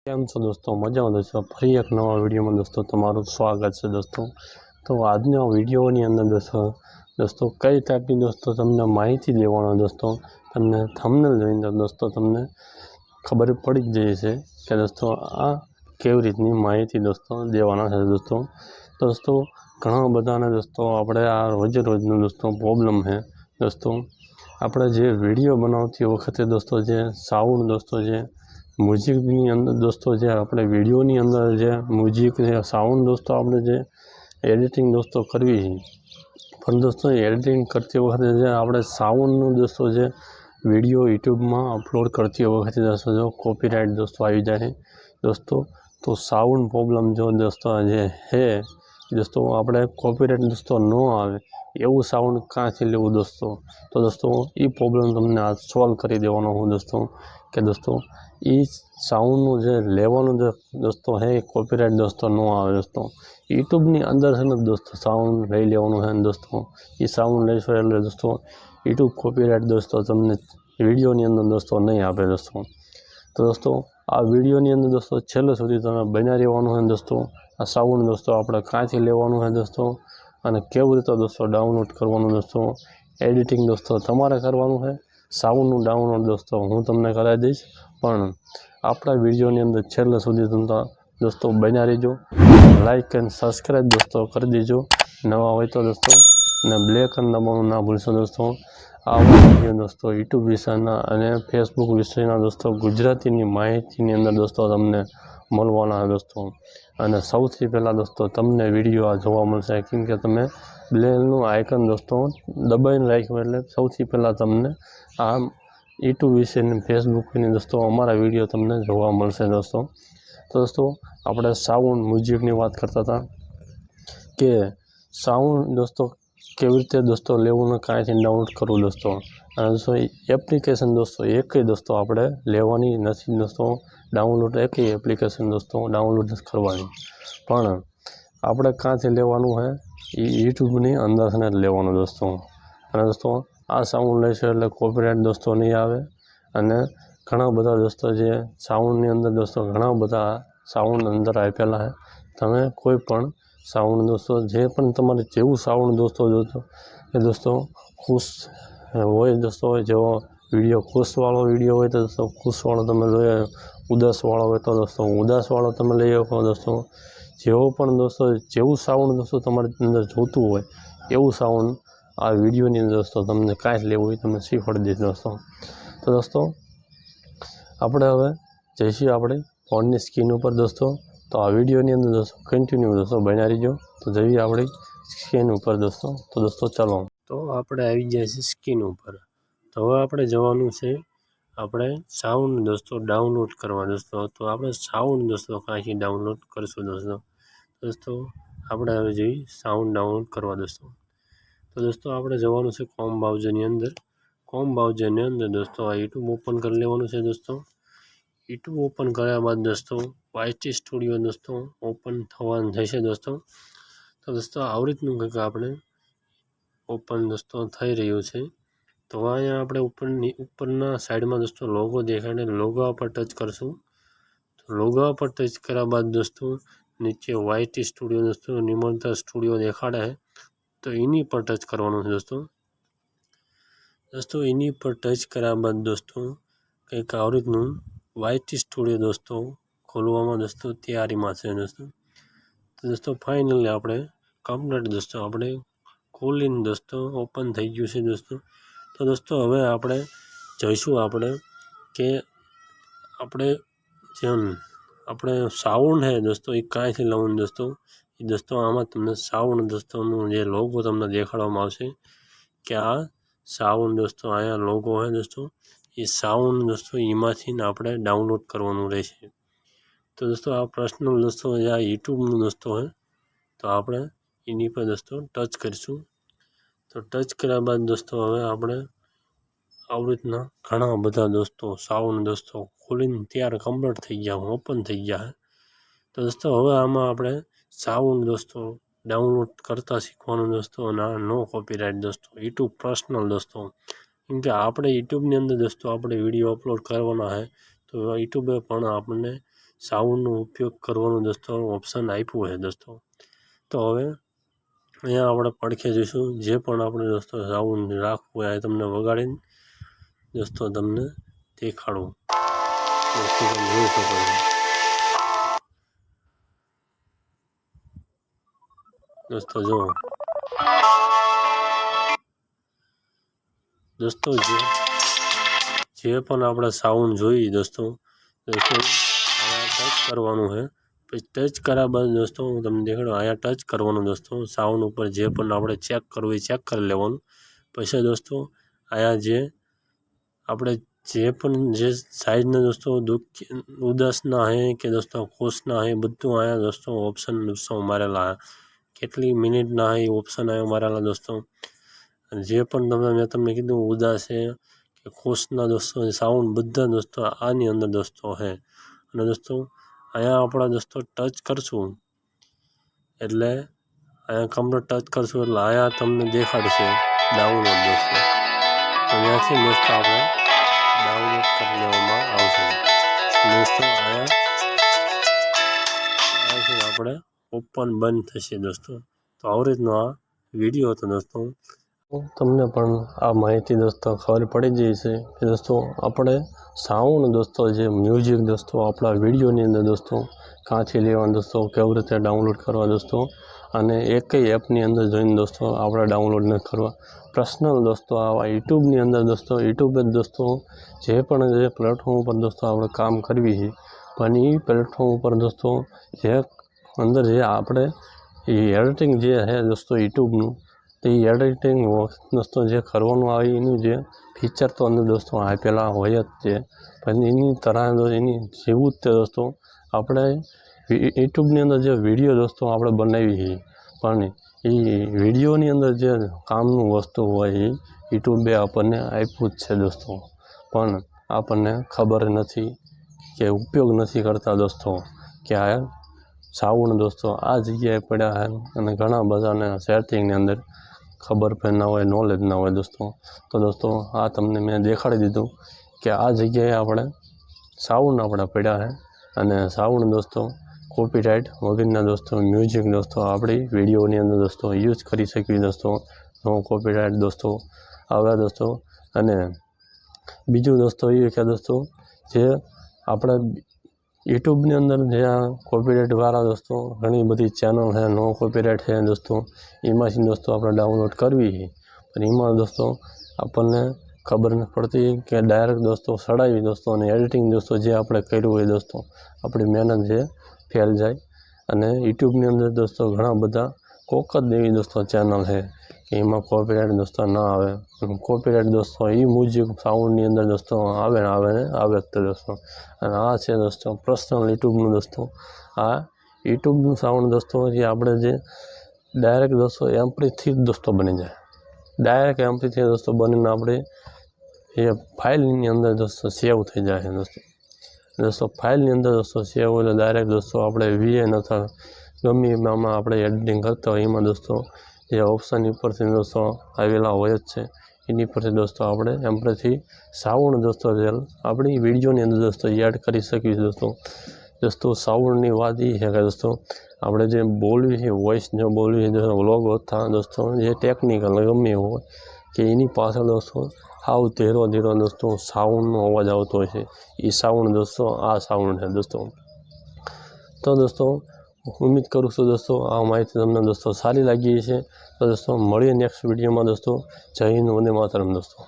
કેમ છો દોસ્તો? મજામાં દોસ્તો? ફરી એક નવા વિડીયોમાં દોસ્તો તમારું સ્વાગત છે દોસ્તો. તો આજના વિડીયોની અંદર દોસ્તો કઈ ટાઈપની દોસ્તો તમને માહિતી દેવાનો દોસ્તો, તમને થંબનેલ જોઈને દોસ્તો તમને ખબર પડી જ જાય છે કે દોસ્તો આ કેવી રીતની માહિતી દોસ્તો દેવાના છે દોસ્તો. તો દોસ્તો ઘણા બધાને દોસ્તો આપણે આ રોજનો દોસ્તો પ્રોબ્લેમ છે દોસ્તો. આપણે જે વિડીયો બનાવતી વખતે દોસ્તો જે સાઉન્ડ દોસ્તો જે મ્યુઝિકની અંદર દોસ્તો જે આપણે વિડીયોની અંદર જે મ્યુઝિક જે સાઉન્ડ દોસ્તો આપણે જે એડિટિંગ દોસ્તો કરવી છે, પણ દોસ્તો એડિટિંગ કરતી વખતે જે આપણે સાઉન્ડનું દોસ્તો જે વિડીયો યુટ્યુબમાં અપલોડ કરતી વખતે દોસ્તો જો કોપીરાઇટ દોસ્તો આવી જાય દોસ્તો, તો સાઉન્ડ પ્રોબ્લેમ જો દોસ્તો જે છે દોસ્તો આપણે કોપીરાઇટ દોસ્તો ન આવે એવું સાઉન્ડ ક્યાંથી લેવું દોસ્તો. તો દોસ્તો એ પ્રોબ્લેમ તમને આ સોલ્વ કરી દેવાનો હું દોસ્તો કે દોસ્તો એ સાઉન્ડનું જે લેવાનું જે દોસ્તો છે એ કોપીરાઇટ દોસ્તો ન આવે દોસ્તો. યુટ્યુબની અંદર છે ને દોસ્તો સાઉન્ડ લઈ લેવાનું છે ને દોસ્તો, એ સાઉન્ડ લઈશો એટલે દોસ્તો યુટ્યુબ કોપીરાઇટ દોસ્તો તમને વિડીયોની અંદર દોસ્તો નહીં આપે દોસ્તો. તો દોસ્તો આ વિડીયોની અંદર દોસ્તો છેલ્લે સુધી તમે બન્યા રહેવાનું છે દોસ્તો. આ સાઉન્ડ દોસ્તો આપણે ક્યાંથી લેવાનું છે દોસ્તો અને કેવી રીતે દોસ્તો ડાઉનલોડ કરવાનું દોસ્તો, એડિટિંગ દોસ્તો તમારે કરવાનું છે. સાઉન્ડનું ડાઉનલોડ દોસ્તો હું તમને કરાવી દઈશ, પણ આપણા વિડીયોની અંદર છેલ્લે સુધી તમે દોસ્તો બન્યા રહેજો. લાઇક એન્ડ સબસ્ક્રાઈબ દોસ્તો કરી દેજો નવા હોય તો દોસ્તો, અને બ્લેક અને દબાવવાનું ના ભૂલશો દોસ્તો. આવા વિડીયો દોસ્તો યુટ્યુબ વિશેના અને ફેસબુક વિશેના દોસ્તો ગુજરાતીની માહિતીની અંદર દોસ્તો તમને મળવાના દોસ્તો. અને સૌથી પહેલાં દોસ્તો તમને વિડીયો આ જોવા મળશે, કેમ કે તમે બેલનું આઇકન દોસ્તો દબાઈને રાખ્યું એટલે સૌથી પહેલાં તમને આ યુટ્યુબ વિશેની ફેસબુકની દોસ્તો અમારા વિડીયો તમને જોવા મળશે દોસ્તો. તો દોસ્તો આપણે સાઉન્ડ મ્યુઝિકની વાત કરતા હતા કે સાઉન્ડ દોસ્તો કેવી રીતે દોસ્તો લેવું ને ક્યાંથી ડાઉનલોડ કરવું દોસ્તો. અને દોસ્તો એપ્લિકેશન દોસ્તો એકય દોસ્તો આપણે લેવાની નથી દોસ્તો, ડાઉનલોડ એકય એપ્લિકેશન દોસ્તો ડાઉનલોડ નથી કરવાની, પણ આપણે ક્યાંથી લેવાનું છે એ યુટ્યુબની અંદરને લેવાનું દોસ્તો. અને દોસ્તો આ સાઉન્ડ લેશો એટલે કોપીરાઇટ દોસ્તો નહીં આવે. અને ઘણા બધા દોસ્તો જે સાઉન્ડની અંદર દોસ્તો ઘણા બધા સાઉન્ડ અંદર આપેલા છે. તમે કોઈ પણ સાઉન્ડ દોસ્તો જે પણ તમારે જેવું સાઉન્ડ દોસ્તો એ દોસ્તો ખુશ હોય દોસ્તો, જેવો વિડીયો ખુશવાળો વિડીયો હોય તો દોસ્તો ખુશવાળો તમે લઈ, ઉદાસવાળો હોય તો દોસ્તો ઉદાસવાળો તમે લઈ શકો દોસ્તો. જેવો પણ દોસ્તો જેવું સાઉન્ડ દોસ્તો તમારી અંદર જોતું હોય એવું સાઉન્ડ આ વિડીયોની અંદર દોસ્તો તમને કાંઈ લેવું હોય તમને શીખવાડી દઈશ દોસ્તો. તો દોસ્તો આપણે હવે જઈશું આપણે ફોનની સ્ક્રીન ઉપર દોસ્તો. તો આ વિડીયોની અંદર દોસ્તો કન્ટિન્યુ દોસ્તો બન્યા રહીજો. તો જઈએ આપણી સ્ક્રીન ઉપર દોસ્તો. તો દોસ્તો ચાલો, તો આપણે આવી ગયા છીએ સ્ક્રીન ઉપર. તો હવે આપણે જવાનું છે આપણે સાઉન્ડ દોસ્તો ડાઉનલોડ કરવા દોસ્તો. તો આપણે સાઉન્ડ દોસ્તો ક્યાંથી ડાઉનલોડ કરશું દોસ્તો આપણે હવે જઈએ સાઉન્ડ ડાઉનલોડ કરવા દોસ્તો. તો દોસ્તો આપણે જવાનું છે કોમ બ્રાઉઝરની અંદર. કોમ બ્રાઉઝરની અંદર દોસ્તો આ યુટ્યુબ ઓપન કરી લેવાનું છે દોસ્તો. યુટ્યુબ ઓપન કર્યા બાદ દોસ્તો વાયટી સ્ટુડિયો દોસ્તો ઓપન થવાનું થશે દોસ્તો. તો દોસ્તો આવી રીતનું કંઈક આપણે ઓપન દોસ્તો થઈ રહ્યું છે. તો અહીંયા આપણે ઉપરના સાઈડમાં દોસ્તો લોગો દેખાડે, લોગો પર ટચ કરશું. તો લોગો પર ટચ કર્યા બાદ દોસ્તો નીચે વાયટી સ્ટુડિયો દોસ્તો નિમંત્રણ સ્ટુડિયો દેખાડે છે, તો એની પર ટચ કરવાનું છે દોસ્તો. એની પર ટચ કર્યા બાદ દોસ્તો કંઈક આવી રીતનું વાયટી સ્ટુડિયો દોસ્તો ખોલવામાં દોસ્તો તૈયારીમાં છે દોસ્તો. તો દોસ્તો ફાઇનલી આપણે કમ્પ્લીટ દોસ્તો આપણે ખોલીને દોસ્તો ઓપન થઈ ગયું છે દોસ્તો. તો દોસ્તો હવે આપણે જઈશું આપણે કે આપણે જેમ આપણે સાઉન્ડ છે દોસ્તો એ ક્યાંથી લાવવાનું દોસ્તો. એ દોસ્તો આમાં તમને સાઉન્ડ દોસ્તોનું જે લોગો તમને દેખાડવામાં આવશે કે આ સાઉન્ડ દોસ્તો અહીંયા લોગો છે દોસ્તો. એ સાઉન્ડ દોસ્તો એમાંથી આપણે ડાઉનલોડ કરવાનું રહેશે. તો દોસ્તો આ પર્સનલ દોસ્તો જે આ યુટ્યુબનું દોસ્તો છે, તો આપણે એની પર દોસ્તો ટચ કરીશું. તો ટચ કર્યા બાદ દોસ્તો હવે આપણે આવી રીતના ઘણા બધા દોસ્તો સાઉન્ડ દોસ્તો ખોલીને તૈયાર કમ્પ્લીટ થઈ ગયા, ઓપન થઈ ગયા. તો દોસ્તો હવે આમાં આપણે સાઉન્ડ દોસ્તો ડાઉનલોડ કરતાં શીખવાનું દોસ્તો, અને નો કોપીરાઇટ દોસ્તો યુટ્યુબ પર્સનલ દોસ્તો. કેમ કે આપણે યુટ્યુબની અંદર દોસ્તો આપણે વિડીયો અપલોડ કરવાના છે, તો યુટ્યુબે પણ આપણને સાઉન્ડનો ઉપયોગ કરવાનું દોસ્તો ઓપ્શન આપ્યું છે દોસ્તો। તો હવે અહીંયા આપણે પડખે જઈશું, જે પણ આપણે દોસ્તો સાઉન્ડ રાખવું હોય એ તમને વગાડીને દોસ્તો તમને દેખાડું, દોસ્તો તમે જોઈ શકો છો દોસ્તો। જો દોસ્તો જે પણ આપણે સાઉન્ડ જોઈએ દોસ્તો અહીંયા ટચ કરવાનું છે, પછી ટચ કર્યા બાદ દોસ્તો હું તમને દેખાડું, અહીંયા ટચ કરવાનું દોસ્તો સાઉન્ડ ઉપર જે પણ આપણે ચેક કરવું એ ચેક કરી લેવાનું। પછી દોસ્તો અહીંયા જે આપણે જે પણ જે સાઈઝના દોસ્તો ઉદાસના હે કે દોસ્તો ખુશના હે બધું અહીંયા દોસ્તો ઓપ્શન મારેલા, કેટલી મિનિટના હે ઓપ્શન અહીંયા મારેલા દોસ્તો। જે પણ મેં તમને કીધું ઉદાસ છે કે ખુશના દોસ્તો સાઉન્ડ બધા દોસ્તો આની અંદર દોસ્તો છે। અને દોસ્તો અહીંયા આપણા દોસ્તો ટચ કરશું એટલે અહીંયા કમ્પ્લીટ ટચ કરશું એટલે અહીંયા તમને દેખાડશે ડાઉનલોડ દોસ્તો। તો ત્યાંથી દોસ્તો આપણે ડાઉનલોડ કરી લેવામાં આવશે દોસ્તો। અહીંયાથી આપણે ઓપન બંધ થશે દોસ્તો। તો આવી રીતનો આ વિડીયો હતો દોસ્તો। તમને પણ આ માહિતી દોસ્તો ખબર પડી ગઈ છે કે દોસ્તો આપણે સાઉન્ડ દોસ્તો જે મ્યુઝિક દોસ્તો આપણા વિડીયોની અંદર દોસ્તો ક્યાંથી લેવાનું દોસ્તો, કેવી રીતે ડાઉનલોડ કરવા દોસ્તો, અને એકય એપની અંદર જોઈને દોસ્તો આપણે ડાઉનલોડ ન કરવા। પર્સનલ દોસ્તો આવા યુટ્યુબની અંદર દોસ્તો યુટ્યુબ જ દોસ્તો જે પણ જે પ્લેટફોર્મ ઉપર દોસ્તો આપણે કામ કરવી છે, પણ એ પ્લેટફોર્મ ઉપર દોસ્તો જે અંદર જે આપણે એ એડિટિંગ જે છે દોસ્તો યુટ્યુબનું, તો એ એડિટિંગ દોસ્તો જે કરવાનું આવે એનું જે ફીચર તો અંદર દોસ્તો આપેલા હોય જ છે, પણ એની તરહ એની જેવું જ તે દોસ્તો આપણે યુટ્યુબની અંદર જે વિડીયો દોસ્તો આપણે બનાવી છીએ, પણ એ વિડીયોની અંદર જે કામનું વસ્તુ હોય એ યુટ્યુબે આપણને આપ્યું જ છે દોસ્તો, પણ આપણને ખબર નથી કે ઉપયોગ નથી કરતા દોસ્તો કે આ સાઉન્ડ દોસ્તો આ જગ્યાએ પડ્યા છે અને ઘણા બધાને સેટિંગની અંદર ખબર પણ ના હોય, નોલેજ ના હોય દોસ્તો। તો દોસ્તો આ તમને મેં દેખાડી દીધું કે આ જગ્યાએ આપણે સાઉન્ડ આપણે પડ્યા છે અને સાઉન્ડ દોસ્તો કોપીરાઇટ વગરના દોસ્તો મ્યુઝિક દોસ્તો આપણી વિડીયોની અંદર દોસ્તો યુઝ કરી શકીએ દોસ્તો, નો કોપીરાઇટ દોસ્તો આવે દોસ્તો। અને બીજું દોસ્તો એ કે દોસ્તો જે આપણે યુટ્યુબની અંદર જે આ કોપીરાઇટવાળા દોસ્તો ઘણી બધી ચેનલ છે, નો કોપીરાઇટ છે દોસ્તો, એમાંથી દોસ્તો આપણે ડાઉનલોડ કરવી છે, પણ એમાં દોસ્તો આપણને ખબર નથી પડતી કે ડાયરેક્ટ દોસ્તો સડાવી દોસ્તો અને એડિટિંગ દોસ્તો જે આપણે કર્યું હોય દોસ્તો આપણી મહેનત જે ફેલ જાય। અને યુટ્યુબની અંદર દોસ્તો ઘણા બધા કોક જ એવી દોસ્તો ચેનલ છે કે એમાં કોપીરાઇટ દોસ્તો ના આવે, કોપીરાઇટ દોસ્તો એ મ્યુઝિક સાઉન્ડની અંદર દોસ્તો આવે જ તે દોસ્તો। અને આ છે દોસ્તો પર્સનલ યુટ્યુબનું દોસ્તો, આ યુટ્યુબનું સાઉન્ડ દોસ્તો જે આપણે જે ડાયરેક્ટ દોસ્તો એમ્પલીથી જ દોસ્તો બની જાય, ડાયરેક્ટ એમ્પલીથી દોસ્તો બનીને આપણે એ ફાઇલની અંદર દોસ્તો સેવ થઈ જાય છે દોસ્તો ફાઇલની અંદર દોસ્તો સેવ એટલે ડાયરેક્ટ દોસ્તો આપણે VN અથવા ગમે એમાં આપણે એડિટિંગ કરતા હોય એમાં દોસ્તો જે ઓપ્શન ઉપરથી દોસ્તો આવેલા હોય જ છે એની પરથી દોસ્તો આપણે એમ્પલીથી સાઉન્ડ દોસ્તો જે આપણી વિડીયોની અંદર દોસ્તો એડ કરી શકીએ દોસ્તો। સાઉન્ડની વાત એ છે કે દોસ્તો આપણે જે બોલવી છે વોઇસ જો બોલવી છે દોસ્તો વ્લોગ હતા દોસ્તો જે ટેકનિકલ ગમે એવું હોય કે એની પાછળ દોસ્તો હાવ ધીરો દોસ્તો સાઉન્ડનો અવાજ આવતો હોય છે, એ સાઉન્ડ દોસ્તો આ સાઉન્ડ છે દોસ્તો। તો દોસ્તો ઉમ્મીદ કરું છું દોસ્તો આ માહિતી તમને દોસ્તો સારી લાગી છે। તો દોસ્તો મળીએ નેક્સ્ટ વિડીયોમાં દોસ્તો। જય હિન્દ, વંદે માતરમ દોસ્તો।